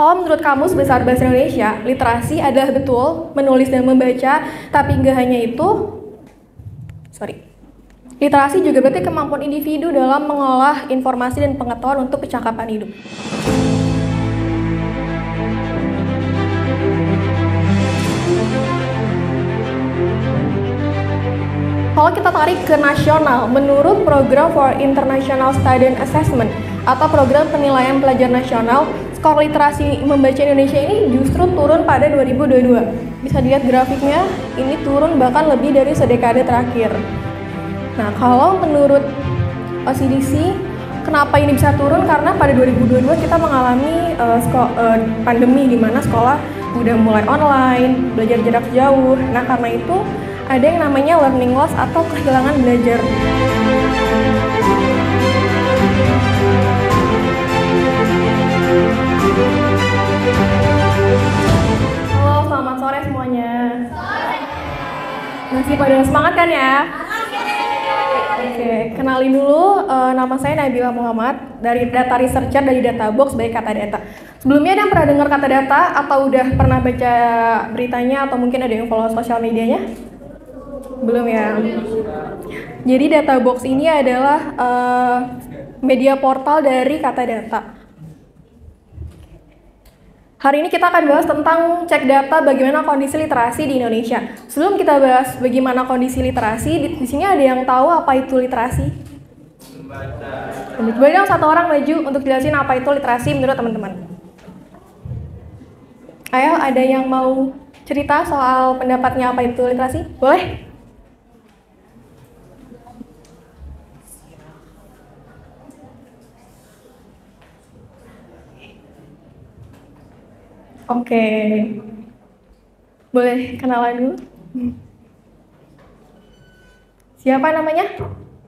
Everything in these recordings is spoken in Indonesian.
Kalau menurut Kamus Besar Bahasa Indonesia, literasi adalah betul menulis dan membaca, tapi nggak hanya itu. Literasi juga berarti kemampuan individu dalam mengolah informasi dan pengetahuan untuk kecakapan hidup. Kalau kita tarik ke nasional, menurut Program for International Study and Assessment atau Program Penilaian Pelajar Nasional, skor literasi membaca Indonesia ini justru turun pada 2022. Bisa dilihat grafiknya, ini turun bahkan lebih dari sedekade terakhir. Nah, kalau menurut OCDC, kenapa ini bisa turun? Karena pada 2022 kita mengalami pandemi di mana sekolah udah mulai online, belajar jarak jauh. Nah, karena itu ada yang namanya learning loss atau kehilangan belajar. Halo, selamat sore semuanya. Masih pada semangat kan ya? Oke, kenalin dulu, nama saya Nabila Muhammad dari Data Researcher dari Databox by Kata Data. Sebelumnya ada yang pernah dengar Kata Data atau udah pernah baca beritanya atau mungkin ada yang follow sosial medianya? Belum ya? Jadi Databox ini adalah media portal dari Kata Data. Hari ini kita akan bahas tentang cek data bagaimana kondisi literasi di Indonesia. Sebelum kita bahas bagaimana kondisi literasi, di sini ada yang tahu apa itu literasi? Boleh dong satu orang maju untuk jelasin apa itu literasi menurut teman-teman. Ayo, ada yang mau cerita soal pendapatnya apa itu literasi? Boleh? Oke, boleh kenalan dulu? Siapa namanya?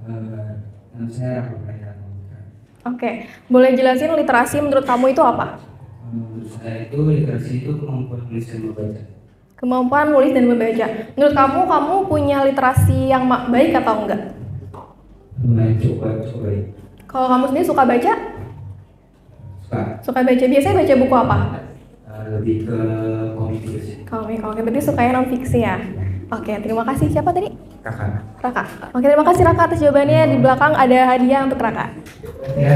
Nama saya Raka. Oke, boleh jelasin literasi menurut kamu itu apa? Menurut saya itu literasi itu kemampuan menulis dan membaca. Kemampuan menulis dan membaca. Menurut kamu punya literasi yang baik atau enggak? Coba. Kalau kamu sendiri suka baca? Suka baca. Biasanya baca buku apa? Lebih ke komik sih. Komik, oke. Berarti sukanya non fiksi ya? Oke, terima kasih. Siapa tadi? Raka. Oke, terima kasih Raka atas jawabannya. Di belakang ada hadiah untuk Raka. Ya.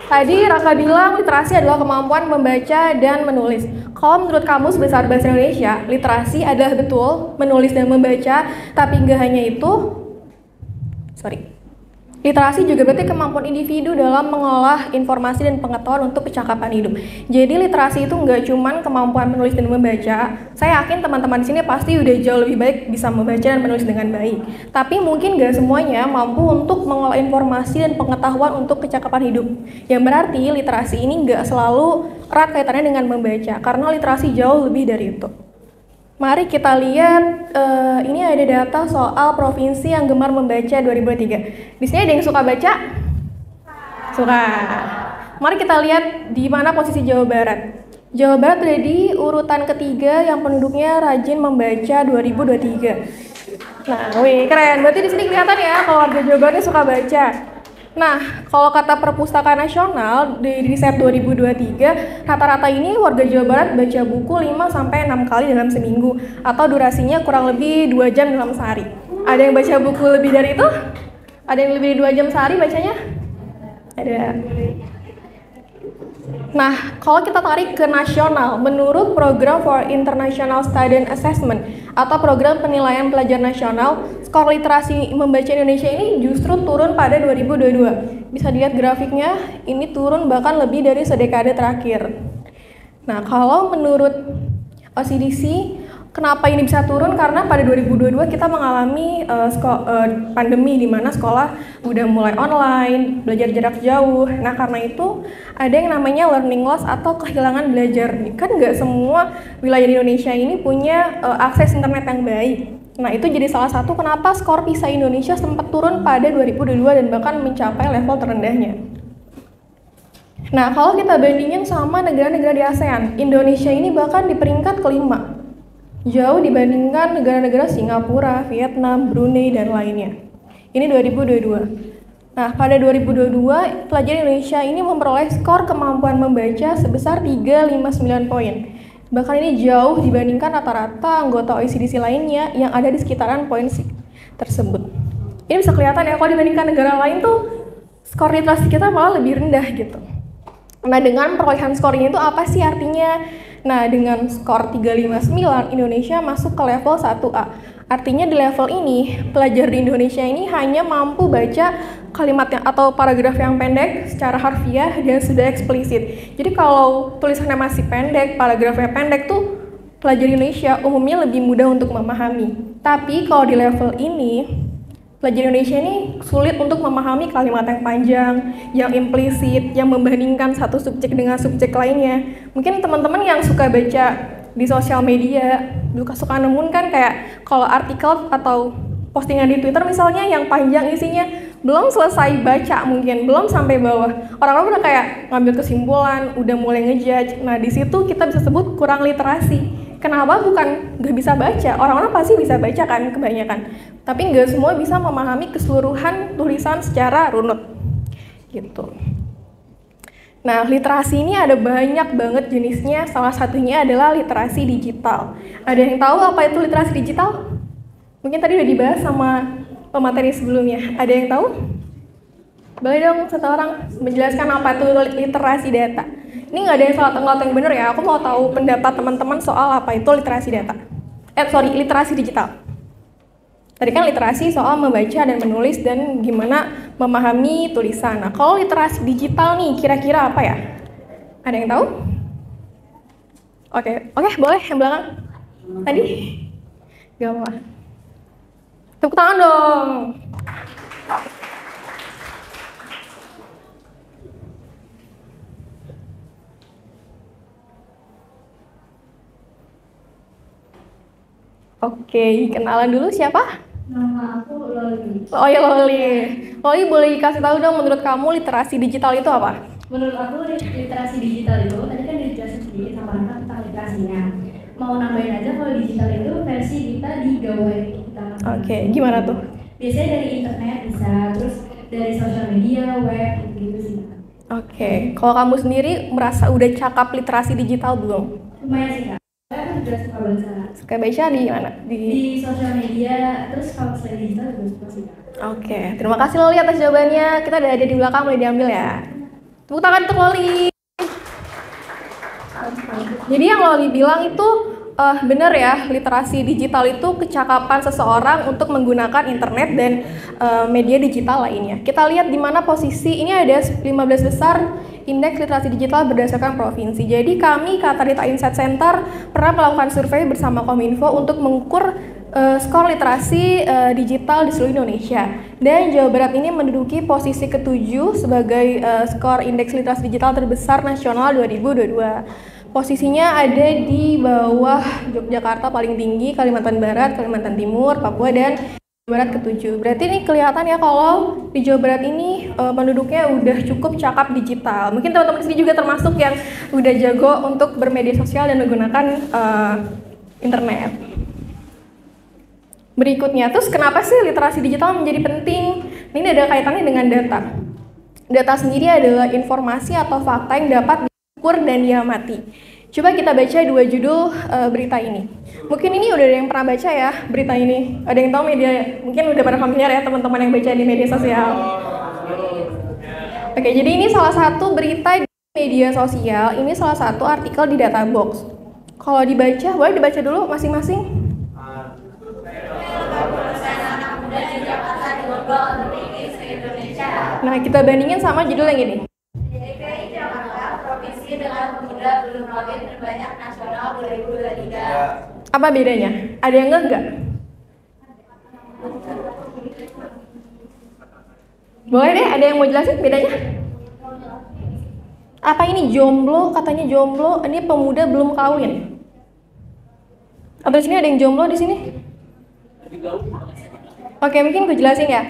Tadi Raka bilang literasi adalah kemampuan membaca dan menulis. Kalau menurut Kamus Besar Bahasa Indonesia, literasi adalah betul menulis dan membaca, tapi nggak hanya itu. Literasi juga berarti kemampuan individu dalam mengolah informasi dan pengetahuan untuk kecakapan hidup. Jadi literasi itu nggak cuma kemampuan menulis dan membaca. Saya yakin teman-teman di sini pasti udah jauh lebih baik bisa membaca dan menulis dengan baik. Tapi mungkin nggak semuanya mampu untuk mengolah informasi dan pengetahuan untuk kecakapan hidup. Yang berarti literasi ini nggak selalu erat kaitannya dengan membaca, karena literasi jauh lebih dari itu. Mari kita lihat, ini ada data soal provinsi yang gemar membaca 2023. Di sini ada yang suka baca? Suka. Mari kita lihat di mana posisi Jawa Barat. Jawa Barat ada di urutan ketiga yang penduduknya rajin membaca 2023. Nah, wih, keren. Berarti di sini kelihatan ya kalau warga Jawa Barat suka baca. Nah, kalau kata Perpustakaan Nasional di riset 2023, rata-rata ini warga Jawa Barat baca buku 5-6 kali dalam seminggu atau durasinya kurang lebih 2 jam dalam sehari. Ada yang baca buku lebih dari itu? Ada yang lebih dari 2 jam sehari bacanya? Ada. Nah, kalau kita tarik ke nasional, menurut Program for International Study and Assessment atau Program Penilaian Pelajar Nasional, skor literasi membaca Indonesia ini justru turun pada 2022. Bisa dilihat grafiknya, ini turun bahkan lebih dari sedekade terakhir. Nah, kalau menurut OCDC, kenapa ini bisa turun? Karena pada 2022 kita mengalami pandemi di mana sekolah udah mulai online, belajar jarak jauh. Nah, karena itu ada yang namanya learning loss atau kehilangan belajar. Kan nggak semua wilayah di Indonesia ini punya akses internet yang baik. Nah, itu jadi salah satu kenapa skor PISA Indonesia sempat turun pada 2022 dan bahkan mencapai level terendahnya. Nah, kalau kita bandingin sama negara-negara di ASEAN, Indonesia ini bahkan di peringkat kelima. Jauh dibandingkan negara-negara Singapura, Vietnam, Brunei, dan lainnya. Ini 2022. Nah, pada 2022, pelajar Indonesia ini memperoleh skor kemampuan membaca sebesar 359 poin. Bahkan ini jauh dibandingkan rata-rata anggota OECD lainnya yang ada di sekitaran poin tersebut. Ini bisa kelihatan ya, kalau dibandingkan negara lain tuh skor literasi kita malah lebih rendah gitu. Nah, dengan perolehan skor ini tuh apa sih artinya? Nah, dengan skor 359, Indonesia masuk ke level 1A. Artinya di level ini, pelajar di Indonesia ini hanya mampu baca kalimatnya atau paragraf yang pendek secara harfiah dan sudah eksplisit. Jadi kalau tulisannya masih pendek, paragrafnya pendek tuh pelajar Indonesia umumnya lebih mudah untuk memahami. Tapi kalau di level ini, pelajar Indonesia ini sulit untuk memahami kalimat yang panjang, yang implisit, yang membandingkan satu subjek dengan subjek lainnya. Mungkin teman-teman yang suka baca di sosial media, suka nemuin kan kayak kalau artikel atau postingan di Twitter misalnya yang panjang isinya, belum selesai baca mungkin, belum sampai bawah. Orang-orang udah kayak ngambil kesimpulan, udah mulai ngejudge. Nah, di situ kita bisa sebut kurang literasi. Kenapa? Bukan nggak bisa baca, orang-orang pasti bisa baca kan kebanyakan. Tapi nggak semua bisa memahami keseluruhan tulisan secara runut. Gitu. Nah, literasi ini ada banyak banget jenisnya, salah satunya adalah literasi digital. Ada yang tahu apa itu literasi digital? Mungkin tadi udah dibahas sama pemateri sebelumnya. Ada yang tahu? Boleh dong satu orang menjelaskan apa itu literasi data. Ini nggak ada yang salah atau yang benar ya, aku mau tahu pendapat teman-teman soal apa itu literasi data. Literasi digital. Tadi kan literasi soal membaca dan menulis dan gimana memahami tulisan. Nah, kalau literasi digital nih, kira-kira apa ya? Ada yang tahu? Oke, boleh yang belakang. Tadi? Gak apa. Tepuk tangan dong. Oke, kenalan dulu siapa? Nama aku Loli. Oh ya Loli. Loli boleh dikasih tahu dong menurut kamu literasi digital itu apa? Menurut aku literasi digital itu tadi kan dijelasin sedikit sama Raka tentang literasinya. Mau nambahin aja kalau digital itu versi kita di gawai kita. Oke, gimana tuh? Biasanya dari internet bisa, terus dari sosial media, web gitu sih. Oke, kalau kamu sendiri merasa udah cakap literasi digital belum? Lumayan sih Kak. Aku juga suka baca. Suka baca di mana? Di sosial media, terus kalau selain digital juga suka sih Kak. Oke, terima kasih Loli atas jawabannya. Kita ada di belakang, boleh diambil ya. Tepuk tangan untuk Loli. Jadi yang Loli bilang itu benar ya, literasi digital itu kecakapan seseorang untuk menggunakan internet dan media digital lainnya. Kita lihat di mana posisi, ini ada 15 besar indeks literasi digital berdasarkan provinsi. Jadi kami, Kata Data Insight Center, pernah melakukan survei bersama Kominfo untuk mengukur skor literasi digital di seluruh Indonesia. Dan Jawa Barat ini menduduki posisi ke-7 sebagai skor indeks literasi digital terbesar nasional 2022. Posisinya ada di bawah Yogyakarta paling tinggi, Kalimantan Barat, Kalimantan Timur, Papua, dan Jawa Barat ke-7. Berarti ini kelihatan ya kalau di Jawa Barat ini penduduknya udah cukup cakap digital. Mungkin teman-teman di sini juga termasuk yang udah jago untuk bermedia sosial dan menggunakan internet. Berikutnya, terus kenapa sih literasi digital menjadi penting? Ini ada kaitannya dengan data. Data sendiri adalah informasi atau fakta yang dapat diukur dan diamati. Coba kita baca dua judul berita ini. Mungkin ini udah ada yang pernah baca ya berita ini. Ada yang tahu media, mungkin udah pada familiar ya teman-teman yang baca di media sosial. Oke, jadi ini salah satu berita di media sosial. Ini salah satu artikel di Databox. Kalau dibaca, boleh dibaca dulu masing-masing. Nah, kita bandingin sama judul yang ini. DKI Jakarta, provinsi dengan pemuda belum login terbanyak nasional 2023. Apa bedanya? Ada yang enggak? Boleh deh, ada yang mau jelasin bedanya? Apa ini jomblo? Katanya jomblo, ini pemuda belum kawin. Atau di sini ada yang jomblo di sini? Oke, mungkin gue jelasin ya.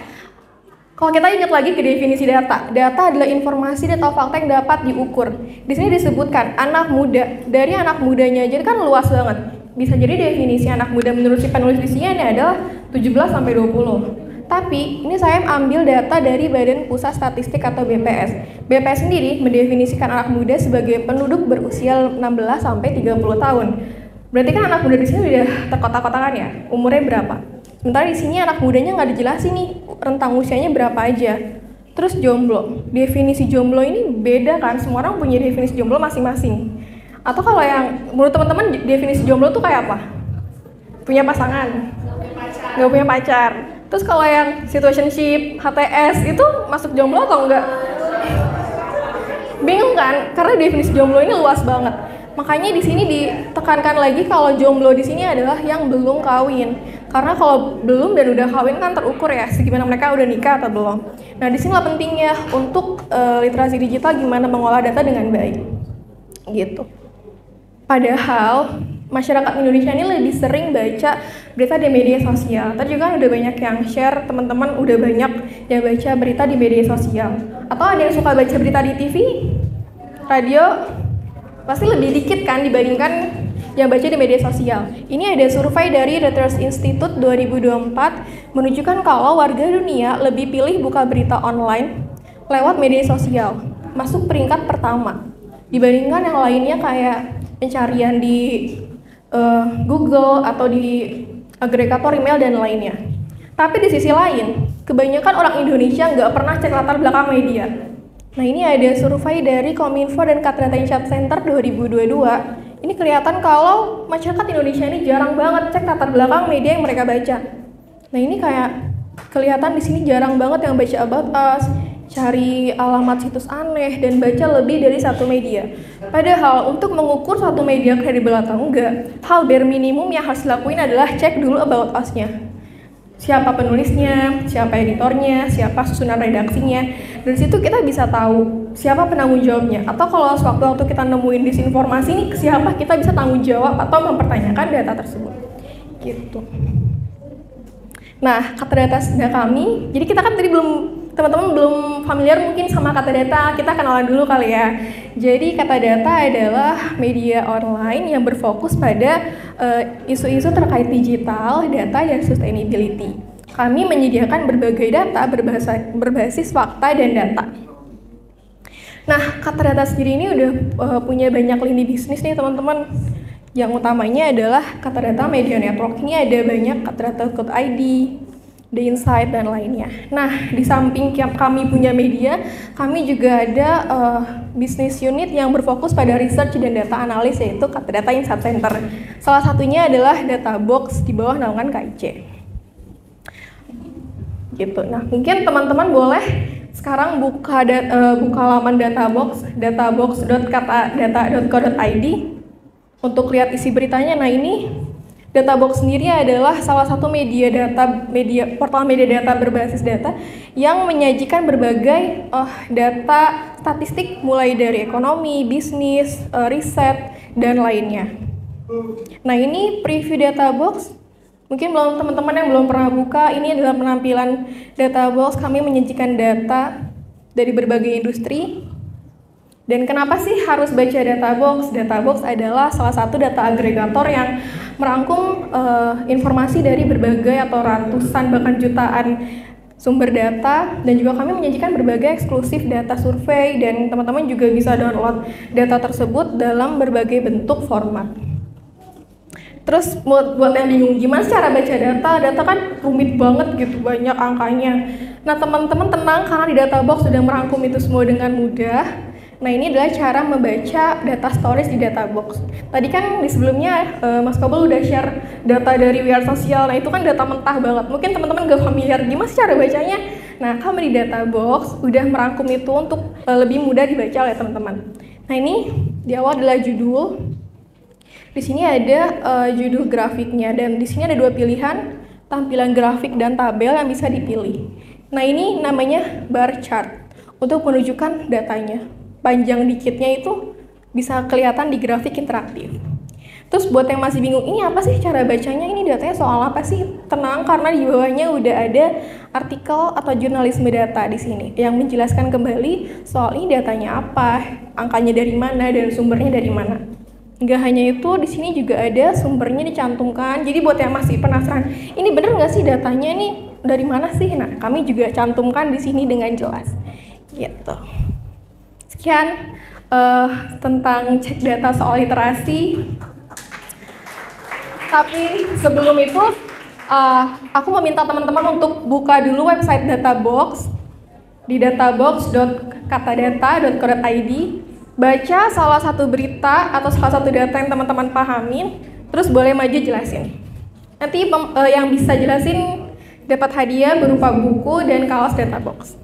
Kalau kita ingat lagi ke definisi data, data adalah informasi atau fakta yang dapat diukur. Di sini disebutkan anak muda. Dari anak mudanya aja kan luas banget. Bisa jadi definisi anak muda menurut si penulis di sini ini adalah 17 sampai 20. Tapi ini saya ambil data dari Badan Pusat Statistik atau BPS. BPS sendiri mendefinisikan anak muda sebagai penduduk berusia 16 sampai 30 tahun. Berarti kan anak muda di sini udah terkotak-kotakan ya, umurnya berapa? Sementara di sini anak mudanya nggak dijelasin nih rentang usianya berapa aja. Terus jomblo, definisi jomblo ini beda kan, semua orang punya definisi jomblo masing-masing. Atau kalau yang menurut teman-teman definisi jomblo tuh kayak apa? Punya pasangan? Nggak punya pacar. Terus kalau yang situationship, HTS itu masuk jomblo atau enggak? Bingung kan? Karena definisi jomblo ini luas banget. Makanya di sini ditekankan lagi kalau jomblo di sini adalah yang belum kawin. Karena kalau belum dan udah kawin kan terukur ya, segimana mereka udah nikah atau belum. Nah di sinilah pentingnya untuk literasi digital gimana mengolah data dengan baik, gitu. Padahal masyarakat Indonesia ini lebih sering baca berita di media sosial. Tadi juga kan udah banyak yang share, teman-teman udah banyak yang baca berita di media sosial. Atau ada yang suka baca berita di TV, radio, pasti lebih dikit kan dibandingkan yang baca di media sosial. Ini ada survei dari Reuters Institute 2024 menunjukkan kalau warga dunia lebih pilih buka berita online lewat media sosial, masuk peringkat pertama dibandingkan yang lainnya kayak pencarian di Google atau di agregator email dan lainnya. Tapi di sisi lain, kebanyakan orang Indonesia nggak pernah cek latar belakang media. Nah ini ada survei dari Kominfo dan Katdata Insight Center 2022. Ini kelihatan kalau masyarakat Indonesia ini jarang banget cek latar belakang media yang mereka baca. Nah ini kayak kelihatan di sini jarang banget yang baca about us, cari alamat situs aneh, dan baca lebih dari satu media. Padahal untuk mengukur satu media kredibel atau enggak, hal bare minimum yang harus dilakuin adalah cek dulu about us-nya. Siapa penulisnya, siapa editornya, siapa susunan redaksinya. Dari situ kita bisa tahu siapa penanggung jawabnya. Atau kalau sewaktu-waktu kita nemuin disinformasi nih, siapa kita bisa tanggung jawab atau mempertanyakan data tersebut. Gitu. Nah, kata data kami, jadi kita kan tadi teman-teman belum familiar mungkin sama kata data, kita kenalan dulu kali ya. Jadi kata data adalah media online yang berfokus pada isu-isu terkait digital, data, dan sustainability. Kami menyediakan berbagai data berbasis fakta dan data. Nah, kata data sendiri ini udah punya banyak lini bisnis nih teman-teman. Yang utamanya adalah kata data media network. Ini ada banyak kata data.id, The Insight, dan lainnya. Nah, di samping kami punya media, kami juga ada bisnis unit yang berfokus pada research dan data analis, yaitu Katdata Insight Center. Salah satunya adalah Databox di bawah naungan KIC. Gitu. Nah, mungkin teman-teman boleh sekarang buka halaman Databox, databox.katadata.co.id untuk lihat isi beritanya. Nah, ini Databox sendiri adalah salah satu portal media data berbasis data yang menyajikan berbagai data statistik mulai dari ekonomi, bisnis, riset, dan lainnya. Nah ini preview Databox, mungkin teman-teman yang belum pernah buka, ini adalah penampilan Databox. Kami menyajikan data dari berbagai industri. Dan kenapa sih harus baca Databox? Databox adalah salah satu data agregator yang merangkum informasi dari berbagai atau ratusan bahkan jutaan sumber data, dan juga kami menyajikan berbagai eksklusif data survei, dan teman-teman juga bisa download data tersebut dalam berbagai bentuk format. Terus buat yang bingung gimana cara baca data kan rumit banget gitu, banyak angkanya. Nah teman-teman tenang, karena di Databox sudah merangkum itu semua dengan mudah. Nah ini adalah cara membaca data storage di Databox. Tadi kan di sebelumnya Mas Kobel udah share data dari WR Sosial. Nah itu kan data mentah banget. Mungkin teman-teman gak familiar gimana sih cara bacanya. Nah kami di Databox udah merangkum itu untuk lebih mudah dibaca oleh teman-teman. Nah ini di awal adalah judul. Di sini ada judul grafiknya, dan di sini ada dua pilihan, tampilan grafik dan tabel yang bisa dipilih. Nah ini namanya bar chart untuk menunjukkan datanya. Panjang dikitnya itu bisa kelihatan di grafik interaktif. Terus buat yang masih bingung, ini apa sih cara bacanya, ini datanya soal apa sih? Tenang, karena di bawahnya udah ada artikel atau jurnalisme data di sini yang menjelaskan kembali soal ini datanya apa, angkanya dari mana, dan sumbernya dari mana. Nggak hanya itu, di sini juga ada sumbernya dicantumkan. Jadi buat yang masih penasaran, ini bener nggak sih datanya nih dari mana sih? Nah, kami juga cantumkan di sini dengan jelas. Gitu. Sekian tentang cek data soal literasi. Tapi sebelum itu, aku meminta teman-teman untuk buka dulu website Databox di databox.katadata.co.id. Baca salah satu berita atau salah satu data yang teman-teman pahamin, terus boleh maju jelasin. Nanti yang bisa jelasin dapat hadiah berupa buku dan kaos Databox.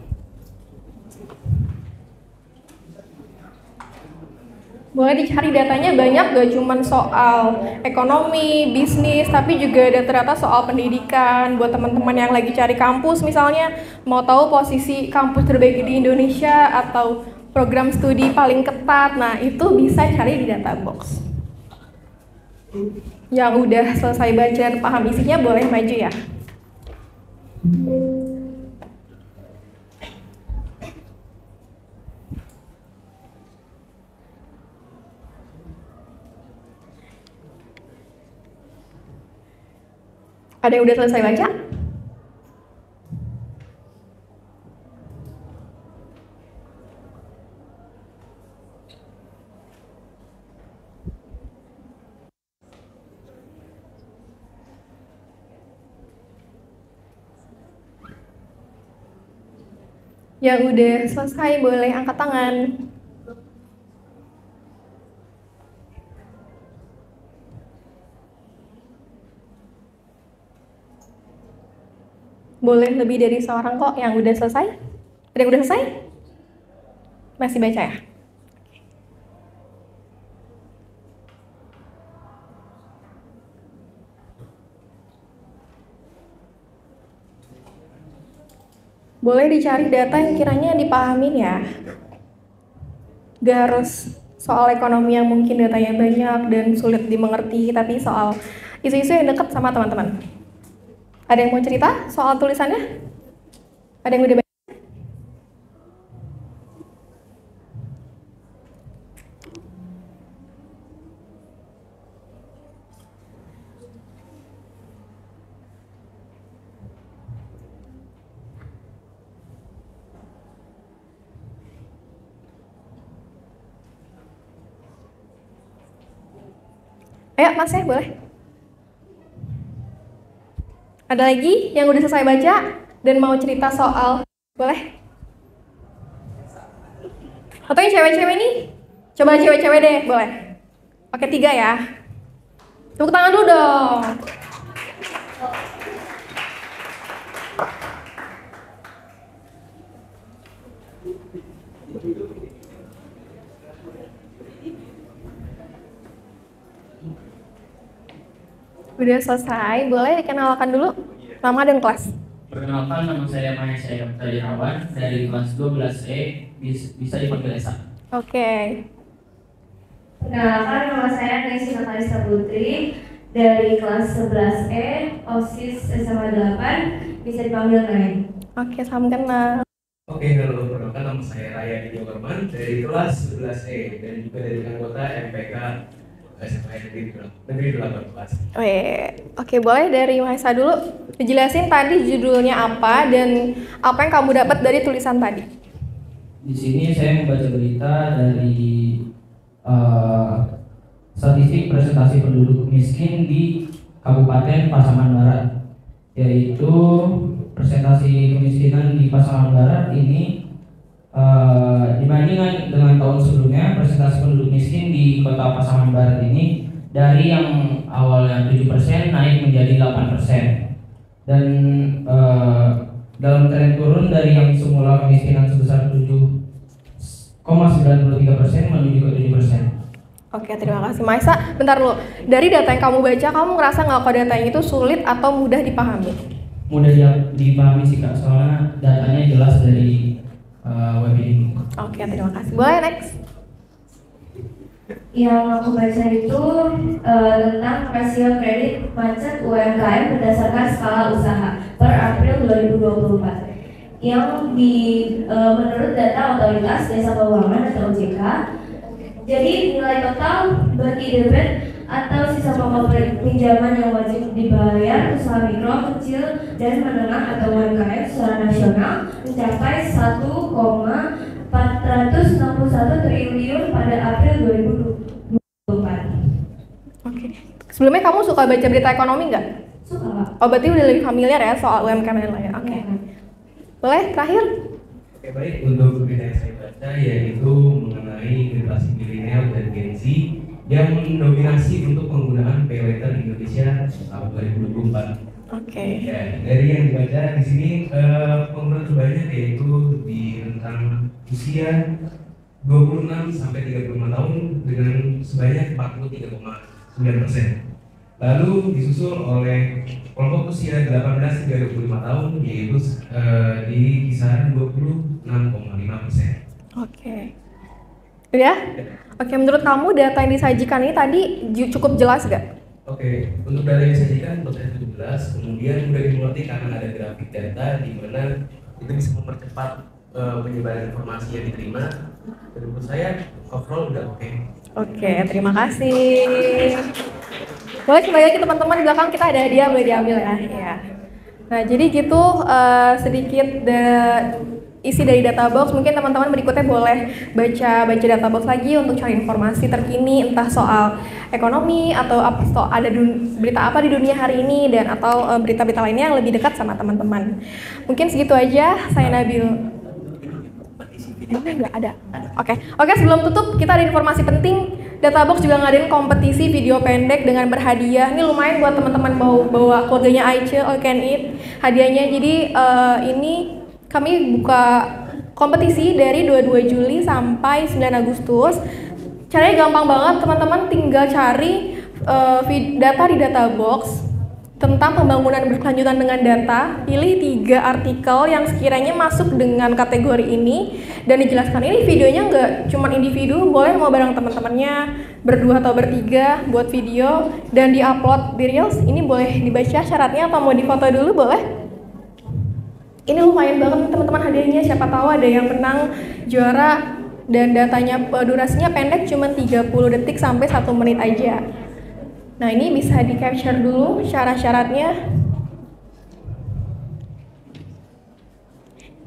Boleh dicari datanya banyak, gak cuma soal ekonomi, bisnis, tapi juga ada ternyata soal pendidikan. Buat teman-teman yang lagi cari kampus misalnya, mau tahu posisi kampus terbaik di Indonesia atau program studi paling ketat, nah itu bisa cari di Databox. Yang udah selesai baca dan paham isinya boleh maju ya. Ada yang udah selesai baca? Yang udah selesai boleh angkat tangan. Boleh lebih dari seorang kok yang udah selesai. Ada yang udah selesai? Masih baca ya? Boleh dicari data yang kiranya dipahamin ya. Gak harus soal ekonomi yang mungkin datanya banyak dan sulit dimengerti, tapi soal isu-isu yang dekat sama teman-teman. Ada yang mau cerita soal tulisannya? Ada yang udah baca? Ayo Mas ya, boleh. Ada lagi yang udah selesai baca dan mau cerita soal, boleh? Atau yang cewek-cewek nih? Coba cewek-cewek deh, boleh. Oke, 3 ya. Tepuk tangan dulu dong. Udah selesai, boleh dikenalkan dulu nama dan kelas. Perkenalkan, nama saya Mahesa Yogyakarta dari kelas 12E, bisa dipanggil Esa. Oke. Perkenalkan, nama saya Nesya Natalisa Putri dari kelas 11E, OSIS SMA 8, bisa dipanggil Nay. Oke, salam kenal. Oke, halo, perkenalkan nama saya Raya Di Jogarman dari kelas 11E dan juga dari anggota MPK SMA Negeri 18. Oke, boleh dari Mahesa dulu dijelasin tadi judulnya apa dan apa yang kamu dapat dari tulisan tadi. Di sini saya membaca berita dari statistik presentasi penduduk miskin di Kabupaten Pasaman Barat, yaitu presentasi kemiskinan di Pasaman Barat ini dibandingkan dengan tahun sebelumnya, presentasi penduduk miskin di kota Pasaman Barat ini dari yang awalnya 7% naik menjadi 8%. Dan dalam tren turun dari yang semula kemiskinan sebesar 7,93% menuju ke 7%. Oke, terima kasih Mahesa. Bentar dulu, dari data yang kamu baca, kamu ngerasa nggak kok datanya itu sulit atau mudah dipahami? Mudah dipahami sih Kak, soalnya datanya jelas dari web ini. Oke, terima kasih. Boleh next. Yang aku baca itu tentang rasio kredit macet UMKM berdasarkan skala usaha per April 2024. Yang menurut data Otoritas Jasa Keuangan atau OJK, jadi nilai total bagi debit atau sisa pokok pinjaman yang wajib dibayar usaha mikro, kecil, dan menengah atau UMKM secara nasional mencapai 1,461 triliun pada April 2024. Oke. Sebelumnya kamu suka baca berita ekonomi nggak? Suka, Pak. Oh, berarti udah lebih familiar ya soal UMKM dan lain-lain. Oke. Boleh terakhir? Oke, baik, untuk berita yang saya baca yaitu mengenai generasi milenial dan Gen Z yang mendominasi untuk penggunaan pay later di Indonesia tahun 2024. Oke. Ya, dari yang dibaca di sini pengguna terbanyak yaitu di rentang usia 26 sampai 35 tahun dengan sebanyak 43,9%. Lalu disusul oleh kelompok usia 18 hingga 25 tahun yaitu di kisaran 26,5%. Oke. Udah? Oke, menurut kamu data yang disajikan ini tadi cukup jelas gak? Oke, untuk data yang disajikan menurut saya 17, kemudian mudah dimengerti karena ada grafik data di mana itu bisa mempercepat penyebaran informasi yang diterima. Dan menurut saya overall udah oke. Oke, terima kasih. Boleh kembali lagi teman-teman, di belakang kita ada hadiah, boleh diambil ya. Iya. Nah, jadi gitu sedikit isi dari Databox. Mungkin teman-teman berikutnya boleh baca Databox lagi untuk cari informasi terkini, entah soal ekonomi atau ada berita apa di dunia hari ini dan atau berita-berita lainnya yang lebih dekat sama teman-teman. Mungkin segitu aja. Saya Nabil. Nggak ada. Oke, sebelum tutup kita ada informasi penting. Databox juga ngadain kompetisi video pendek dengan berhadiah. Ini lumayan buat teman-teman bawa keluarganya Aice, All Can Eat hadiahnya. Jadi ini kami buka kompetisi dari 22 Juli sampai 9 Agustus. Caranya gampang banget, teman-teman tinggal cari data di Databox tentang pembangunan berkelanjutan dengan data, pilih 3 artikel yang sekiranya masuk dengan kategori ini dan dijelaskan. Ini videonya nggak cuma individu, boleh mau bareng teman-temannya, berdua atau bertiga buat video dan diupload di Reels. Ini boleh dibaca syaratnya atau mau difoto dulu boleh? Ini lumayan banget nih teman-teman hadiahnya, siapa tahu ada yang menang juara dan datanya durasinya pendek cuma 30 detik sampai 1 menit aja. Nah, ini bisa di capture dulu syarat-syaratnya.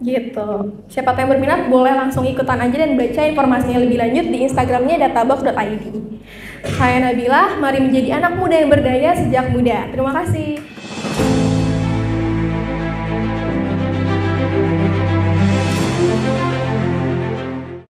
Gitu. Siapa yang berminat boleh langsung ikutan aja dan baca informasinya lebih lanjut di Instagramnya databox.id. Saya Nabila, mari menjadi anak muda yang berdaya sejak muda. Terima kasih.